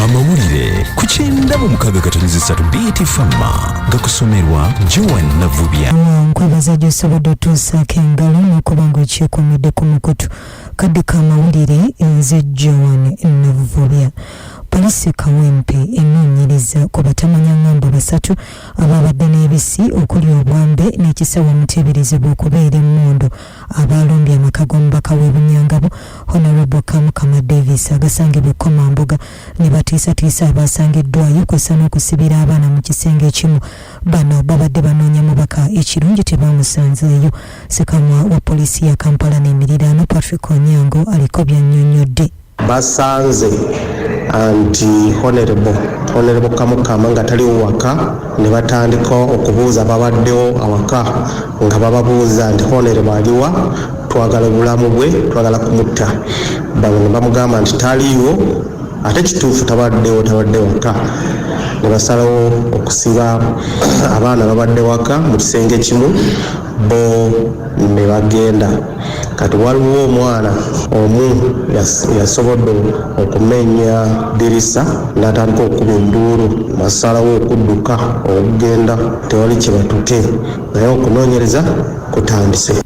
amawulire ku 96.3 BTFM gakusomerwa Joan Navubya. Nkwebaza gy'osobodde otuusaako engalo n'okuba ng'okyekumidde ku mukutu kadde k'amawulire nze Joan Navubya. Poliisi Kawempe enoonyereza ku batamanyangamba 3 ababadde n'ebisi okuli obwambe n'ekisawo omuteeberezebwa okubeera emmondo abalombye amaka g'omubaka w'e Bunyangabo Honorable Kamukama Davis agasangibwa Komambuga ne batiisatiisa abasangiddwayo kw'ossa n'okusibira abaana mu kisenge ekimu. Bano babadde banoonya mubaka ekirungi tebamusanzeeyo. Ssekamwa wa poliisi ya Kampala n'emiriraano Patrick Onyango aliko by'annyonnyodde. Basanze anti honorable Kamukama nga taliwo waka ne batandika okubuuza babaddewo awaka nga bababuuza nti honorable aliwa, twagala obulamu bwe, twagala kumutta. Bano ne bamugamba nti taliiwo ate kituufu tabadde waka. Ne basalawo okusiba abaana babadde waka mu kisenge kimu bo ne bagenda. Kati waliwo omwana omu yasobodde okumenya dirisa n'atandika okuba enduulu, basalawo okudduka okugenda, tewali kye batutte naye okunoonyereza kutandise.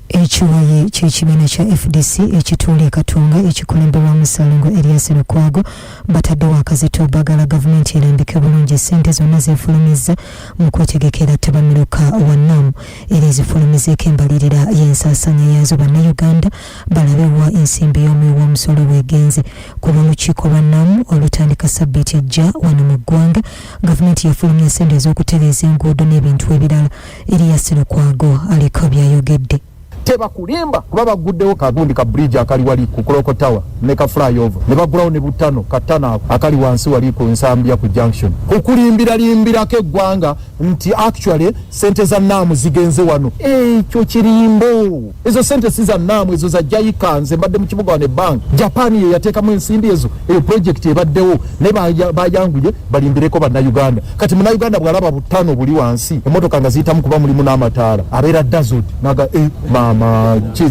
Ekiwayi ky'ekibiina kya FDC ekituula e Katonga ekikulembebwamu Ssalongo Erias Lukwago bataddewo akazito bagala gavumenti erambike bulungi ssente zonna zeefulumizza mu kwetegekera tabamiruka wa NAM era ezifulumizeeko embalirira y'ensaasanya yaazo. Bannayuganda balabewa ensimbi y'omusolo w'egenze ku lw'olukiiko lwa NAM olutandika ssabbiiti ejja wano mu ggwanga. Gavumenti yafulumya ssente ez'okutereeza enguudo n'ebintu ebirala. Erias Lukwago aliko by'ayogedde. Teba kulimba kuba baguddewo kagundi ka bridge akali wali ku Koloko Tower ne ka flyover ne bagulawo ne butano katana akali wansi wali ku Nsambya ku junction okulimbira ke gwanga nti actually sente za NAM zigenze wano ekyo kirimbo. Ezo sente si za NAM, ezo za Jaikanze mbadde mu kibuga ne bank Japan ye yateekamu ensimbi ezo project ebaddewo ne bayanguye balimbireko bannayuganda. Kati munnayuganda bw'alaba butano buli wansi emmotoka nga ziyitamu kuba mulimu n'amataala abeera dazzled naga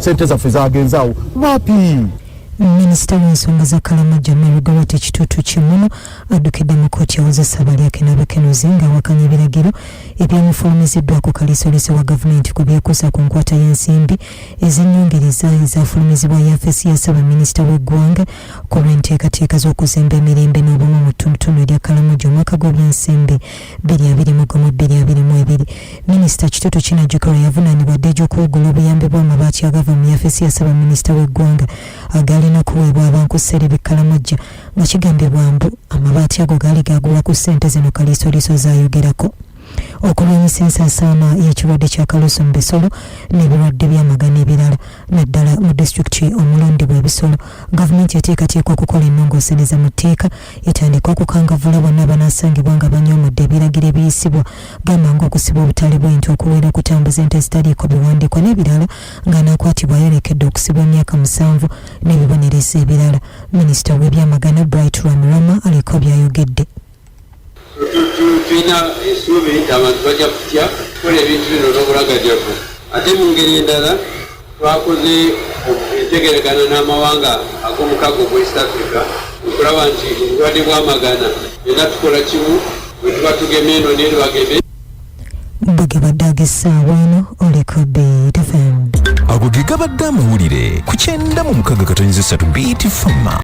sente zaffe zagenzaawo wapi. Minisita w'ensonga za Kalamajja Mary Gawat ekituutu kimuno addukidde mu kkooti awozesa abalyake n'abakenuzi ng'awakanya ebiragiro ebyamufulumiziddwa ku kaliisolese wa gavumenti ku byekuusa ku nkwata y'ensimbi ez'ennyongeriza ezaafulumizibwa yafeesi ya Ssaabaminisita w'eggwanga ku lw'enteekateeka z'okuzimba emirembe n'obumu mu ttunutunu erya Kalamajja omwaka gw'ebyensimbi 2021-2022. Minisita Kituutu Kinajjukirwa yavunaanibwa dde gy'okuwugula obuyambi bw'amabaati agava mu yafeesi ya Ssaabaminisita w'eggwanga agali n'okuweebwa abankussere b'e Kalamajja nga kigambibwa mbu amabaati ago gaali gaagulwa ku ssente zino kaliisoliiso zaayogerako. Okulwanyisa ensaasaana y'ekirwadde kya kalusu mu bisolo n'ebirwadde by'amagana ebirala naddala mu disitulikiti omulondebwa ebisolo, gavumenti eteekateeka okukola ennongoosereza mu tteeka etandika okukangavvula bonna abanaasangibwa nga banyoomodde ebiragiro ebiyisibwa gamba ng'okusiba obutale bw'ente, okuweera okutambuza ente ezitaliiko biwandiikwa n'ebirala ng'anaakwatibwa ayelekedde okusibwa emyaka 7 n'ebibonerezo ebirala. Minisita w'ebyamagana Bright Ramurama aliko by'ayogedde. Tulina essuubi nti abantu bajja kutya kukola ebintu bino n'obulagajjavu. Ate mu ngeri endala twakoze entegeregana n'amawanga ag'omukago gwa East Africa okulaba nti obulwadde bw'amagana era tukola kimu bwe tuba tugemye eno n'eri bageme. Bwegabadde ag'essaawa eno oliko BTFM. Ago ge gabadde amawulire ku 96.3 BTFM.